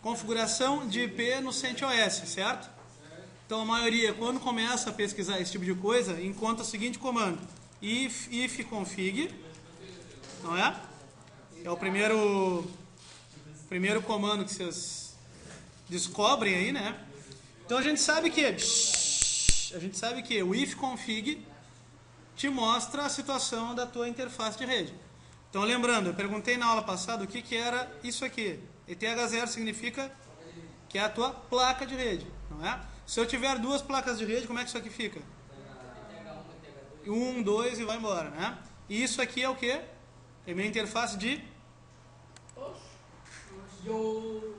configuração de IP no CentOS, certo? Então a maioria, quando começa a pesquisar esse tipo de coisa, encontra o seguinte comando: if config, não é? É o primeiro comando que vocês descobrem aí, né? Então a gente sabe que o if config te mostra a situação da tua interface de rede. Então lembrando, eu perguntei na aula passada o que era isso aqui. ETH0 significa que é a tua placa de rede, não é? Se eu tiver duas placas de rede, como é que isso aqui fica? 1, 2 e vai embora, né? E isso aqui é o que? É minha interface de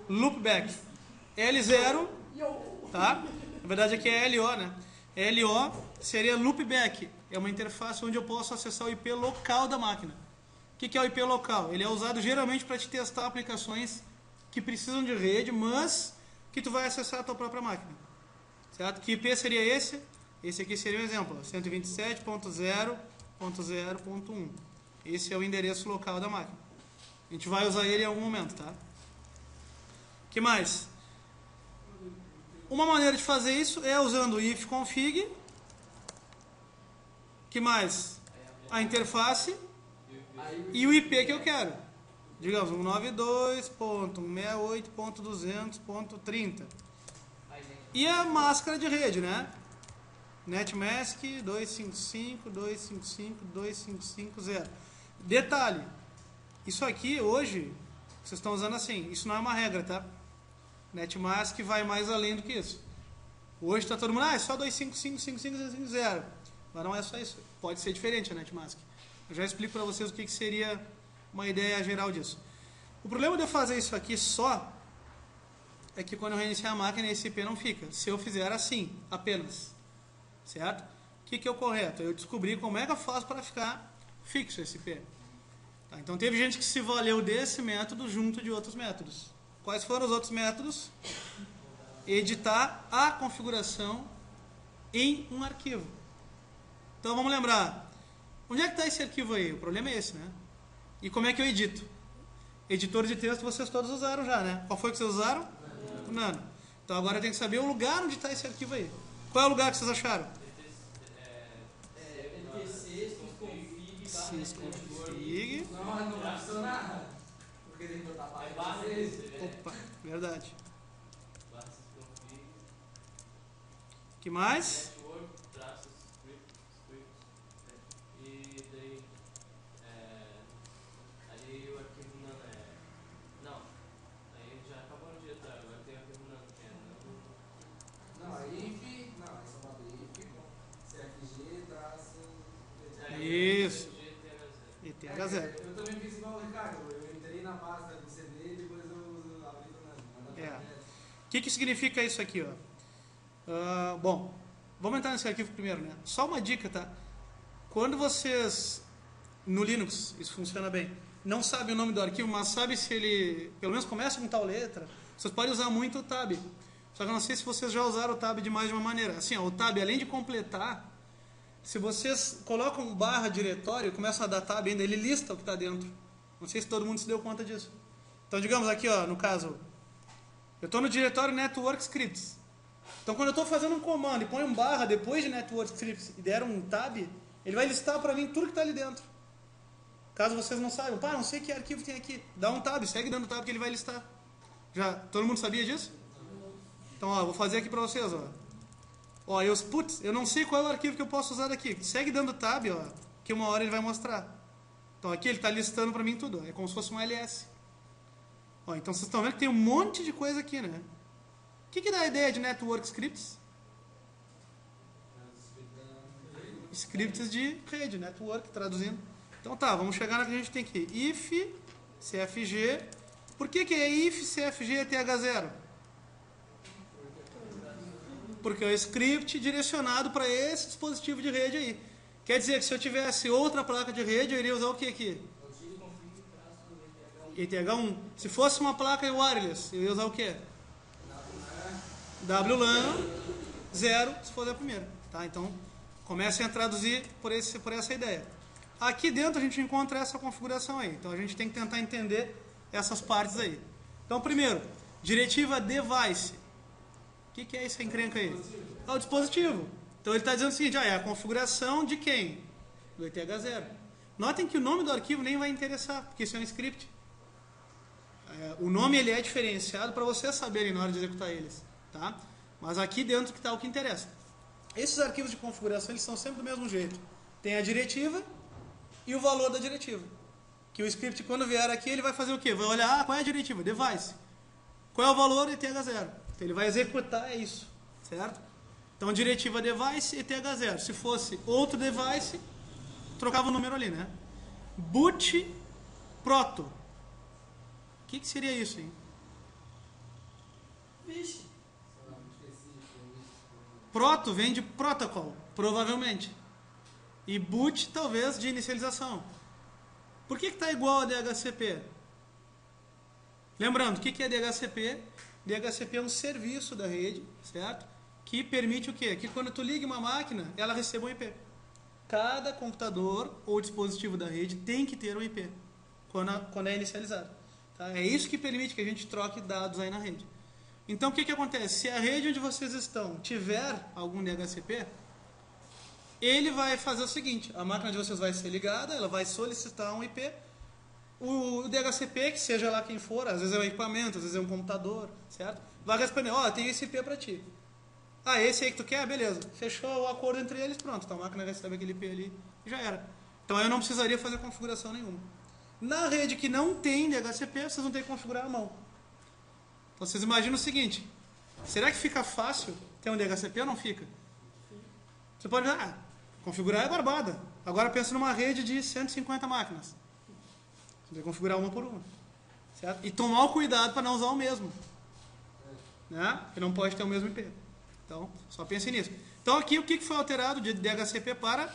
loopback. L0, tá? Na verdade aqui é LO, né? LO seria loopback. É uma interface onde eu posso acessar o IP local da máquina. O que é o IP local? Ele é usado geralmente para te testar aplicações que precisam de rede, mas que tu vai acessar a tua própria máquina. Certo? Que IP seria esse? Esse aqui seria um exemplo, 127.0.0.1. Esse é o endereço local da máquina. A gente vai usar ele em algum momento, tá? O que mais? Uma maneira de fazer isso é usando o if config. Que mais? A interface e o IP que eu quero. Digamos, 192.168.200.30. E a máscara de rede, né? Netmask 255.255.255.0. Detalhe, isso aqui hoje, vocês estão usando assim, isso não é uma regra, tá? Netmask vai mais além do que isso. Hoje está todo mundo, é só 255.255.250. Mas não é só isso, pode ser diferente a Netmask. Eu já explico para vocês o que seria uma ideia geral disso. O problema de eu fazer isso aqui só é que quando eu reiniciar a máquina esse IP não fica. Se eu fizer assim, apenas. Certo? O que é o correto? Eu descobri como é que eu faço para ficar fixo esse IP. Tá, então teve gente que se valeu desse método junto de outros métodos. Quais foram os outros métodos? Editar a configuração em um arquivo. Então vamos lembrar. Onde é que está esse arquivo aí? O problema é esse, né? E como é que eu edito? Editor de texto vocês todos usaram já, né? Qual foi que vocês usaram? O Nano. Então agora eu tenho que saber o lugar onde está esse arquivo aí. Qual é o lugar que vocês acharam? Sysconfig. Não funciona. Porque tem que botar barra. Opa, verdade. Que mais? Isso. ETH0. Eu também fiz igual o Ricardo. Eu entrei na pasta do CD e depois eu abri do Nano. O que significa isso aqui, ó? Bom, vamos entrar nesse arquivo primeiro, né? Só uma dica, tá? Quando vocês, no Linux, isso funciona bem, não sabe o nome do arquivo, mas sabe se ele, pelo menos começa com tal letra, vocês podem usar muito o tab. Só que eu não sei se vocês já usaram o tab de mais de uma maneira. Assim, ó, o tab, além de completar, se vocês colocam barra diretório e começam a dar tab ainda, ele lista o que está dentro. Não sei se todo mundo se deu conta disso. Então, digamos aqui, ó, no caso, eu estou no diretório Network Scripts. Então, quando eu estou fazendo um comando e põe um barra depois de Network Scripts e der um tab, ele vai listar para mim tudo que está ali dentro. Caso vocês não saibam, pá, não sei que arquivo tem aqui. Dá um tab, segue dando tab que ele vai listar. Já, todo mundo sabia disso? Então, ó, vou fazer aqui para vocês, ó. Ó, eu não sei qual é o arquivo que eu posso usar daqui. Segue dando tab, ó, que uma hora ele vai mostrar. Então aqui ele está listando para mim tudo. Ó, é como se fosse um ls. Ó, então vocês estão vendo que tem um monte de coisa aqui, né? O que dá a ideia de Network Scripts? Scripts de rede, network, traduzindo. Então tá, vamos chegar na que a gente tem aqui. If cfg. Por que é if cfg ETH0? Porque é o script direcionado para esse dispositivo de rede aí. Quer dizer que se eu tivesse outra placa de rede, eu iria usar o que aqui? ETH1. Se fosse uma placa wireless, eu ia usar o que? WLAN 0, se for a primeira. Tá? Então, comecem a traduzir por essa ideia. Aqui dentro a gente encontra essa configuração aí. Então, a gente tem que tentar entender essas partes aí. Então, primeiro, Diretiva device. O que é essa encrenca aí? É o dispositivo. Então ele está dizendo o seguinte, é a configuração de quem? Do ETH0. Notem que o nome do arquivo nem vai interessar, porque isso é um script. O nome ele é diferenciado para vocês saberem na hora de executar eles. Tá? Mas aqui dentro que está o que interessa. Esses arquivos de configuração eles são sempre do mesmo jeito. Tem a diretiva e o valor da diretiva. Que o script, quando vier aqui, ele vai fazer o quê? Vai olhar, qual é a diretiva? Device. Qual é o valor? ETH0. Então ele vai executar isso, certo? Então diretiva device, ETH0. Se fosse outro device, trocava o número ali, né? Boot proto. O que seria isso, hein? Vixe. Proto vem de protocol, provavelmente. E boot, talvez, de inicialização. Por que está igual a DHCP? Lembrando, o que é DHCP? DHCP é um serviço da rede, certo? Que permite o quê? Que quando tu liga uma máquina, ela receba um IP. Cada computador ou dispositivo da rede tem que ter um IP quando é inicializado. Tá? É isso que permite que a gente troque dados aí na rede. Então, o que acontece? Se a rede onde vocês estão tiver algum DHCP, ele vai fazer o seguinte, a máquina de vocês vai ser ligada, ela vai solicitar um IP, o DHCP, que seja lá quem for, às vezes é um equipamento, às vezes é um computador, certo? Vai responder, tem esse IP para ti. Esse aí que tu quer? Beleza. Fechou o acordo entre eles, pronto, então a máquina recebe aquele IP ali e já era. Então eu não precisaria fazer configuração nenhuma. Na rede que não tem DHCP, vocês vão ter que configurar à mão. Então vocês imaginam o seguinte, será que fica fácil ter um DHCP ou não fica? Você pode dizer, configurar é barbada. Agora pensa numa rede de 150 máquinas. Você vai configurar uma por uma. Certo? E tomar o cuidado para não usar o mesmo. Né? Porque não pode ter o mesmo IP. Então, só pense nisso. Então aqui o que foi alterado de DHCP para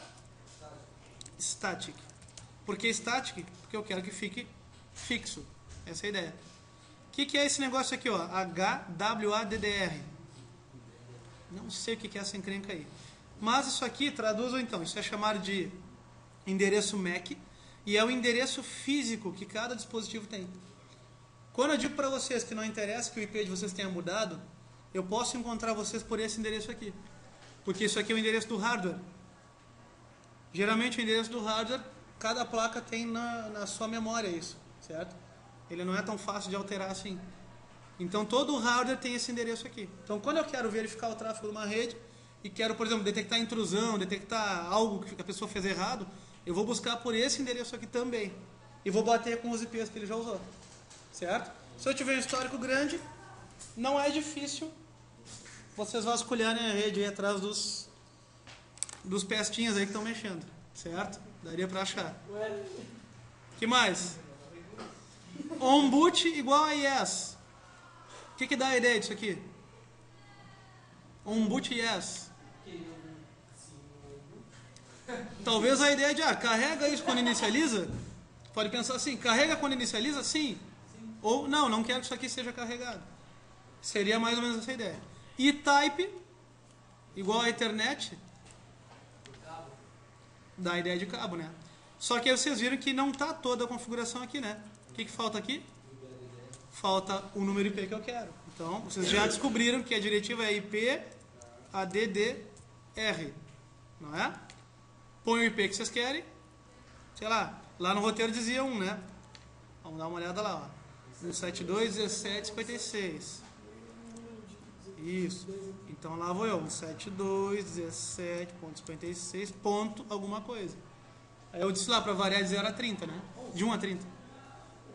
static. Por que static? Porque eu quero que fique fixo. Essa é a ideia. O que é esse negócio aqui? HWADDR. Não sei o que é essa encrenca aí. Mas isso aqui, traduzam então, isso é chamado de endereço MAC e é o endereço físico que cada dispositivo tem. Quando eu digo para vocês que não interessa que o IP de vocês tenha mudado, eu posso encontrar vocês por esse endereço aqui. Porque isso aqui é o endereço do hardware. Geralmente o endereço do hardware, cada placa tem na sua memória isso, certo? Ele não é tão fácil de alterar assim. Então todo o hardware tem esse endereço aqui. Então quando eu quero verificar o tráfego de uma rede e quero, por exemplo, detectar intrusão, detectar algo que a pessoa fez errado, eu vou buscar por esse endereço aqui também. E vou bater com os IPs que ele já usou. Certo? Se eu tiver um histórico grande, não é difícil vocês vasculharem a rede aí atrás dos pestinhas aí que estão mexendo. Certo? Daria para achar. Que mais? OnBoot igual a yes. O que dá a ideia disso aqui? OnBoot yes. Talvez a ideia de, carrega isso quando inicializa. Pode pensar assim, carrega quando inicializa? Sim. Ou, não quero que isso aqui seja carregado. Seria mais ou menos essa ideia. E type, igual a Ethernet, dá a ideia de cabo, né? Só que aí vocês viram que não está toda a configuração aqui, né? O que falta aqui? Falta o número IP que eu quero. Então, vocês já descobriram que a diretiva é IP ADDR, não é? Põe o IP que vocês querem. Sei lá no roteiro dizia 1, né? Vamos dar uma olhada lá, ó. 172.17.56. Isso. Então lá vou eu, 172.17.56 ponto alguma coisa. Aí eu disse lá para variar de 0 a 30, né? De 1 a 30.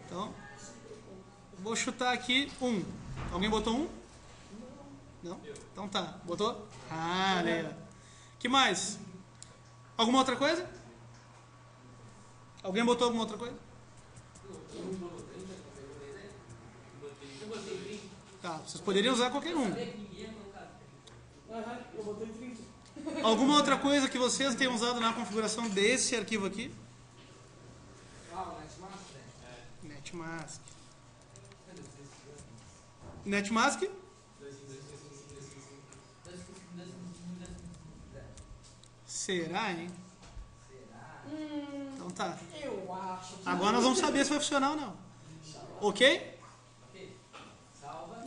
Então, vou chutar aqui 1. Alguém botou 1? Não? Então tá. Botou? Olha. Que mais? Alguma outra coisa? Alguém botou alguma outra coisa? Tá, vocês poderiam usar qualquer um. Eu botei 30. Alguma outra coisa que vocês tenham usado na configuração desse arquivo aqui? O NetMask. NetMask? Será, hein? Então tá. Eu acho que... Agora nós vamos saber se vai funcionar ou não. Ok?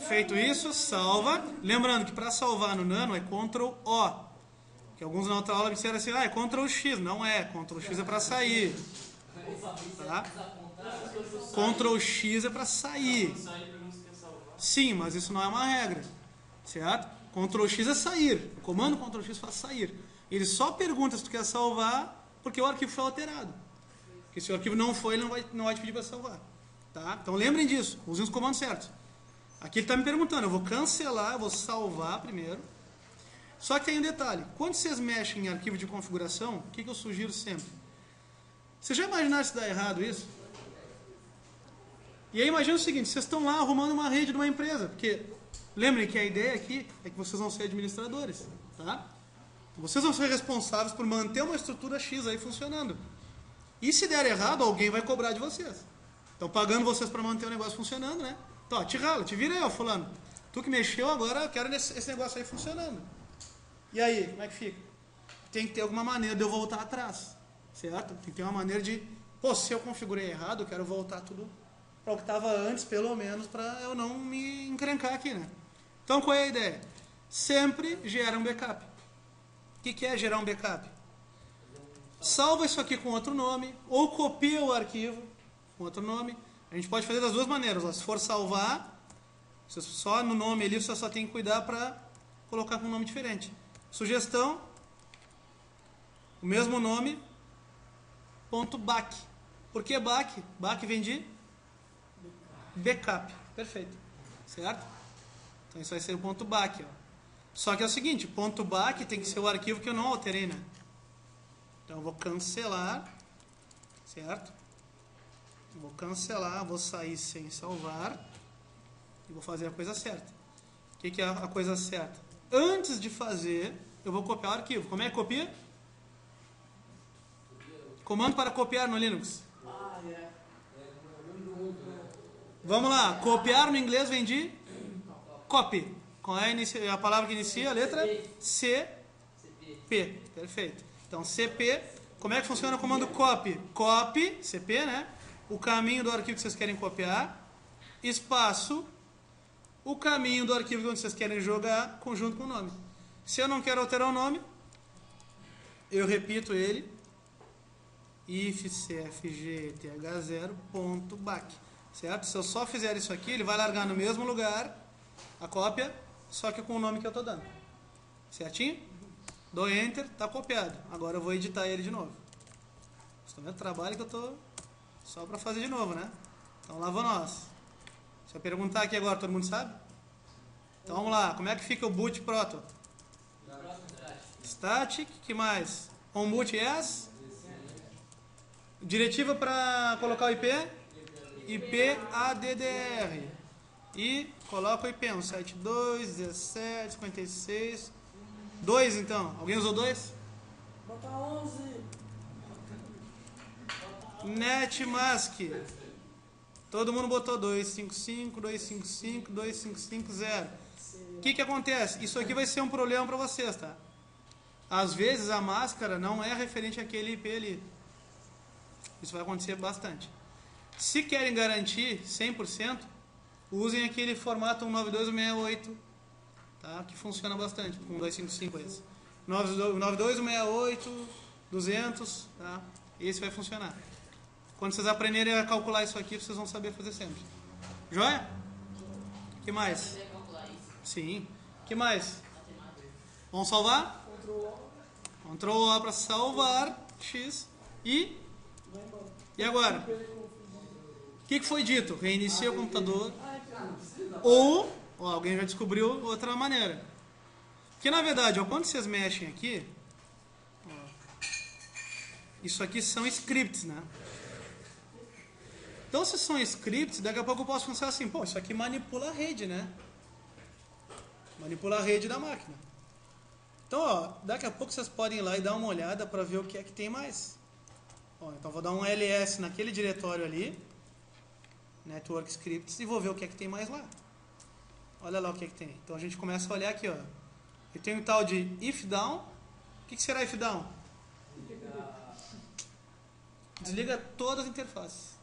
Feito isso, salva. Lembrando que para salvar no Nano é Ctrl O. Que alguns na outra aula disseram assim, é Ctrl X. Não é, Ctrl X é para sair. Tá? Ctrl X é para sair. Sim, mas isso não é uma regra. Certo? Ctrl X é sair. O comando Ctrl X faz sair. Ele só pergunta se tu quer salvar porque o arquivo foi alterado. Porque se o arquivo não foi, ele não vai te pedir para salvar. Tá? Então lembrem disso. Usem os comandos certos. Aqui ele está me perguntando. Eu vou cancelar, eu vou salvar primeiro. Só que tem um detalhe. Quando vocês mexem em arquivo de configuração, o que eu sugiro sempre? Vocês já imaginaram se dá errado isso? E aí imagina o seguinte. Vocês estão lá arrumando uma rede de uma empresa. Porque lembrem que a ideia aqui é que vocês vão ser administradores. Tá? Vocês vão ser responsáveis por manter uma estrutura X aí funcionando. E se der errado, alguém vai cobrar de vocês. Estão pagando vocês para manter o negócio funcionando, né? Então, ó, te rala, te vira aí, ó, fulano. Tu que mexeu, agora eu quero esse negócio aí funcionando. E aí, como é que fica? Tem que ter alguma maneira de eu voltar atrás. Certo? Tem que ter uma maneira de... Pô, se eu configurei errado, eu quero voltar tudo para o que estava antes, pelo menos, para eu não me encrencar aqui, né? Então, qual é a ideia? Sempre gera um backup. O que é gerar um backup? Salva isso aqui com outro nome, ou copia o arquivo com outro nome. A gente pode fazer das duas maneiras. Ó. Se for salvar, só no nome ali, você só tem que cuidar para colocar com um nome diferente. Sugestão, o mesmo nome, .back. Por que back? Back vem de backup. Perfeito. Certo? Então isso vai ser o .back. Ó. Só que é o seguinte, .back tem que ser o arquivo que eu não alterei, né? Então eu vou cancelar, certo? Vou cancelar, vou sair sem salvar e vou fazer a coisa certa. O que é a coisa certa? Antes de fazer, eu vou copiar o arquivo. Como é que copia? Comando para copiar no Linux. Vamos lá, copiar no inglês vem de copy. Qual é a palavra que inicia? A letra C. P. Perfeito. Então, CP, como é que funciona o comando copy? Copy, CP, né? O caminho do arquivo que vocês querem copiar, espaço, o caminho do arquivo onde vocês querem jogar, conjunto com o nome. Se eu não quero alterar o nome, eu repito ele, if cfgth0.back, certo? Se eu só fizer isso aqui, ele vai largar no mesmo lugar a cópia, só que com o nome que eu estou dando. Certinho? Dou Enter, está copiado. Agora eu vou editar ele de novo. Vocês estão vendo o trabalho que eu estou só para fazer de novo, né? Então lá vou nós. Se eu perguntar aqui agora, todo mundo sabe? Então vamos lá. Como é que fica o boot proto? Static. Que mais? On boot yes. Diretiva para colocar o IP? IP ADDR. E coloca o IP, 172.17.56. 2 então. Alguém usou 2? Bota 11. Netmask. Todo mundo botou 255, 255, 2550. O que acontece? Isso aqui vai ser um problema para vocês, tá? Às vezes a máscara não é referente àquele IP ali. Isso vai acontecer bastante. Se querem garantir 100%, usem aquele formato 192.168, tá? Que funciona bastante com 255 esse. 192.168, 200, tá? Esse vai funcionar. Quando vocês aprenderem a calcular isso aqui, vocês vão saber fazer sempre. Joia? O que mais? Sim. O que mais? Vamos salvar? Ctrl O para salvar. X. E agora? O que foi dito? Reinicia o computador. Ou, alguém já descobriu outra maneira. Porque na verdade, quando vocês mexem aqui, isso aqui são scripts, né? Então, se são scripts, daqui a pouco eu posso pensar assim, pô, isso aqui manipula a rede, né? Manipula a rede da máquina. Então, daqui a pouco vocês podem ir lá e dar uma olhada para ver o que é que tem mais. Então, vou dar um ls naquele diretório ali, Network Scripts, e vou ver o que é que tem mais lá. Olha lá o que é que tem. Então, a gente começa a olhar aqui, ó. E tem um tal de if down. O que será if down? Desliga todas as interfaces.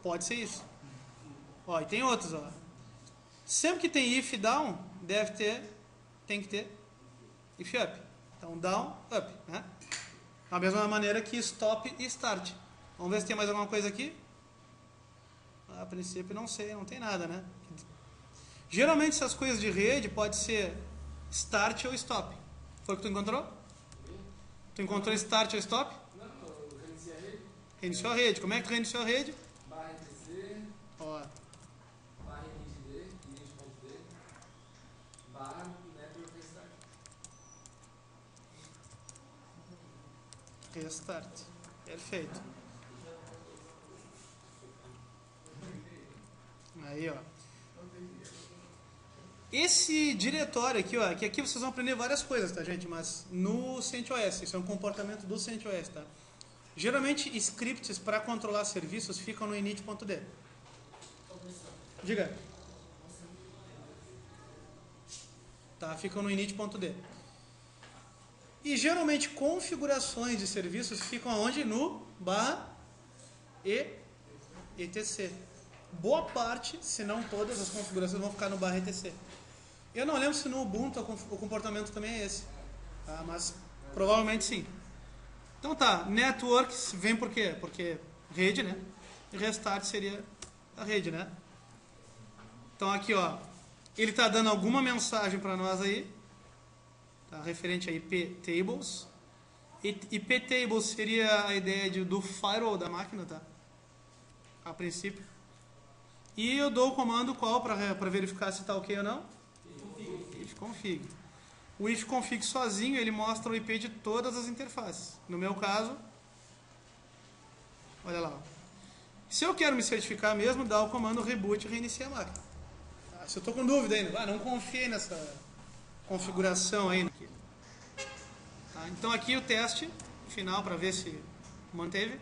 Pode ser isso. E tem outros, Sempre que tem if down, tem que ter if up. Então down, up, né? Da mesma maneira que stop e start. Vamos ver se tem mais alguma coisa aqui. A princípio não sei, não tem nada, né? Geralmente essas coisas de rede pode ser start ou stop. Foi o que tu encontrou? Tu encontrou start ou stop? Não, eu reiniciei a rede. Reiniciou a rede. Como é que tu reiniciou a rede? Barra etc, Ó, barra init.d, barra network restart. restart. Perfeito. Aí, ó. Esse diretório aqui, ó, que aqui vocês vão aprender várias coisas, tá, gente? Mas no CentOS, isso é um comportamento do CentOS, tá? Geralmente, scripts para controlar serviços ficam no init.d. Diga. Tá, ficam no init.d. E geralmente configurações de serviços ficam aonde? No barra etc. Boa parte, se não todas as configurações vão ficar no barra etc. Eu não lembro se no Ubuntu o comportamento também é esse, tá? Mas provavelmente sim. Então tá, networks vem por quê? Porque rede, né? E restart seria a rede, né? Então aqui, ó, ele está dando alguma mensagem para nós aí, tá? Referente a IP tables. IP tables seria a ideia do firewall da máquina, tá? A princípio. E eu dou o comando qual para verificar se está ok ou não? Ifconfig. O ifconfig sozinho ele mostra o IP de todas as interfaces. No meu caso, olha lá. Se eu quero me certificar mesmo, dá o comando reboot e reinicia a máquina. Tá? Se eu estou com dúvida ainda, não confie nessa configuração aí. Tá? Então aqui o teste final para ver se manteve.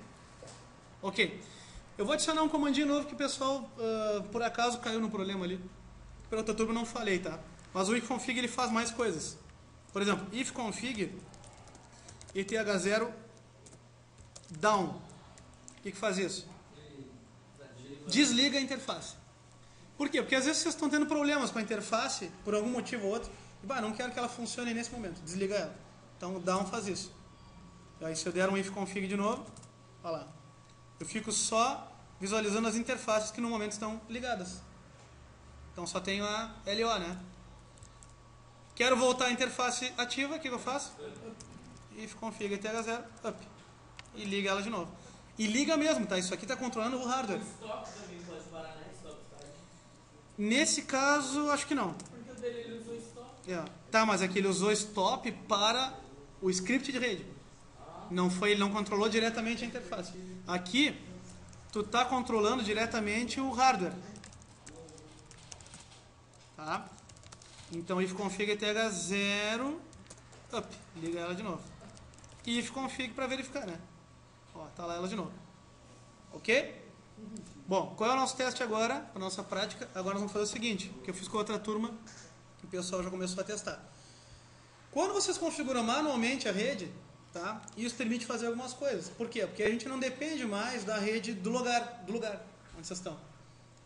Ok. Eu vou adicionar um comandinho novo que o pessoal, por acaso, caiu no problema ali. Pela outra turma eu não falei, tá? Mas o ifconfig ele faz mais coisas. Por exemplo, ifconfig eth0 down. O que faz isso? Desliga a interface. Por quê? Porque às vezes vocês estão tendo problemas com a interface, por algum motivo ou outro, e não quero que ela funcione nesse momento. Desliga ela. Então o down faz isso. E aí se eu der um ifconfig de novo, olha lá. Eu fico só visualizando as interfaces que no momento estão ligadas. Então só tenho a LO, né? Quero voltar à interface ativa, o que eu faço? Ifconfig eth0 up. E liga ela de novo. E liga mesmo, tá? Isso aqui está controlando o hardware. O stop também pode parar, né? Stop start. Nesse caso, acho que não. Porque o dele ele usou stop. Tá, mas aqui ele usou stop para o script de rede. Ele não controlou diretamente a interface. Aqui, tu está controlando diretamente o hardware. Tá? Então, ifconfig eth0 up. Liga ela de novo. E ifconfig para verificar, né? Ó, tá lá ela de novo. Ok? Bom, qual é o nosso teste agora? A nossa prática. Agora nós vamos fazer o seguinte, que eu fiz com outra turma, que o pessoal já começou a testar. Quando vocês configuram manualmente a rede, tá? Isso permite fazer algumas coisas. Por quê? Porque a gente não depende mais da rede do lugar onde vocês estão.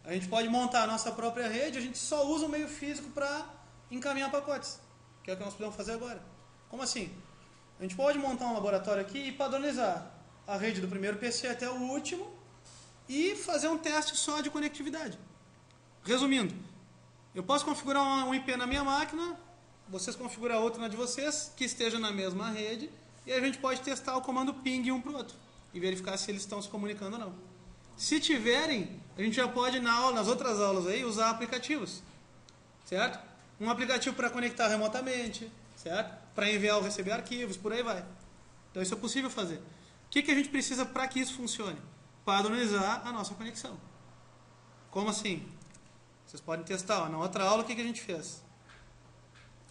A gente pode montar a nossa própria rede, a gente só usa o meio físico para encaminhar pacotes, que é o que nós podemos fazer agora. Como assim? A gente pode montar um laboratório aqui e padronizar a rede do primeiro PC até o último e fazer um teste só de conectividade. Resumindo, eu posso configurar um IP na minha máquina, vocês configurar outro na de vocês, que esteja na mesma rede, e a gente pode testar o comando ping um para o outro e verificar se eles estão se comunicando ou não. Se tiverem, a gente já pode nas outras aulas aí usar aplicativos, certo? Um aplicativo para conectar remotamente, certo? Para enviar ou receber arquivos, por aí vai. Então isso é possível fazer. O que a gente precisa para que isso funcione? Padronizar a nossa conexão. Como assim? Vocês podem testar. Ó, na outra aula, o que a gente fez?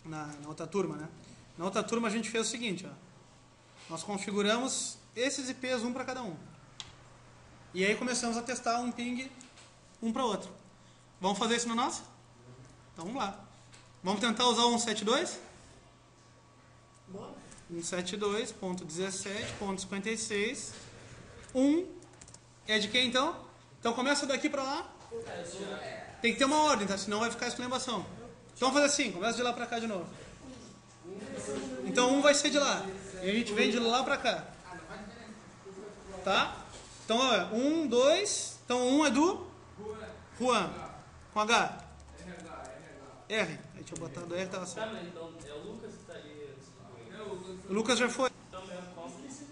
Na outra turma, né? Na outra turma a gente fez o seguinte, ó. Nós configuramos esses IPs um para cada um. E aí começamos a testar um ping um para o outro. Vamos fazer isso no nosso? Então vamos lá. Vamos tentar usar o 172? 172.17.56. 1 é de quem então? Então começa daqui para lá. Tem que ter uma ordem, tá? Senão vai ficar exclamação. Então vamos fazer assim, começa de lá pra cá de novo. Então um vai ser de lá. E a gente vem de lá pra cá. Tá? Então, ó, 1, 2. Então um é do Juan. Com H. R. Deixa eu botar do R, tava certo. Tá, mas então é o Lucas que tá ali. O Lucas já foi. Também é cómplice.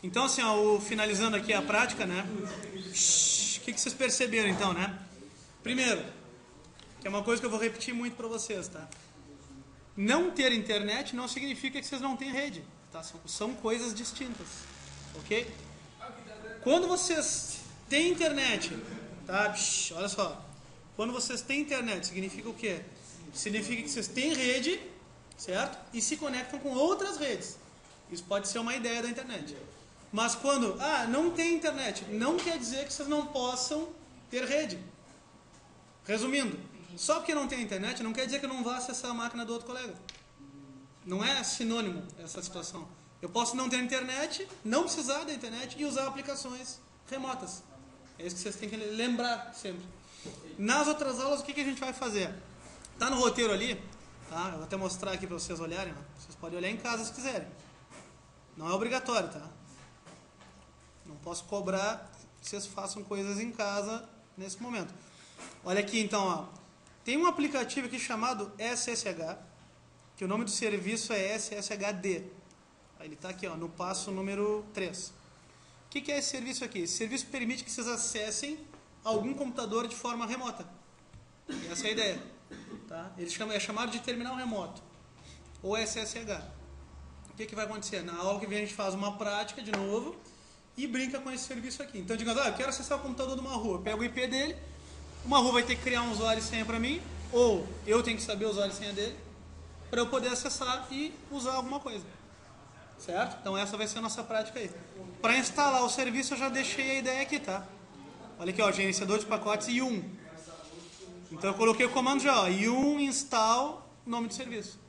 Então, assim, ó, finalizando aqui a prática, né? O que vocês perceberam, então, né? Primeiro, que é uma coisa que eu vou repetir muito para vocês, tá? Não ter internet não significa que vocês não têm rede, tá? São coisas distintas, ok? Quando vocês têm internet, tá? Olha só. Quando vocês têm internet, significa o quê? Significa que vocês têm rede, certo? E se conectam com outras redes. Isso pode ser uma ideia da internet. Mas quando, não tem internet, não quer dizer que vocês não possam ter rede. Resumindo, só porque não tem internet não quer dizer que eu não vá acessar a máquina do outro colega. Não é sinônimo essa situação. Eu posso não ter internet, não precisar da internet e usar aplicações remotas. É isso que vocês têm que lembrar sempre. Nas outras aulas, o que a gente vai fazer? Tá no roteiro ali, tá? Eu vou até mostrar aqui para vocês olharem. Ó. Vocês podem olhar em casa se quiserem. Não é obrigatório, tá? Não posso cobrar que vocês façam coisas em casa nesse momento. Olha aqui então, ó. Tem um aplicativo aqui chamado SSH, que o nome do serviço é SSHD. Ele está aqui, ó, no passo número 3. O que é esse serviço aqui? Esse serviço permite que vocês acessem algum computador de forma remota. Essa é a ideia. Tá? Ele é chamado de terminal remoto, ou SSH. O que vai acontecer? Na aula que vem a gente faz uma prática de novo e brinca com esse serviço aqui. Então, digamos, eu quero acessar o computador de uma rua. Eu pego o IP dele, uma rua vai ter que criar um usuário e senha para mim, ou eu tenho que saber o usuário e senha dele, para eu poder acessar e usar alguma coisa. Certo? Então essa vai ser a nossa prática aí. Para instalar o serviço eu já deixei a ideia aqui, tá? Olha aqui, ó, gerenciador de pacotes Yum. Então eu coloquei o comando já, ó, Yum install, nome do serviço.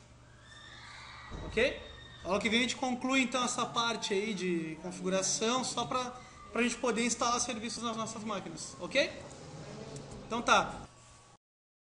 Ok? A aula que vem a gente conclui então essa parte aí de configuração, só para a gente poder instalar serviços nas nossas máquinas. Ok? Então tá.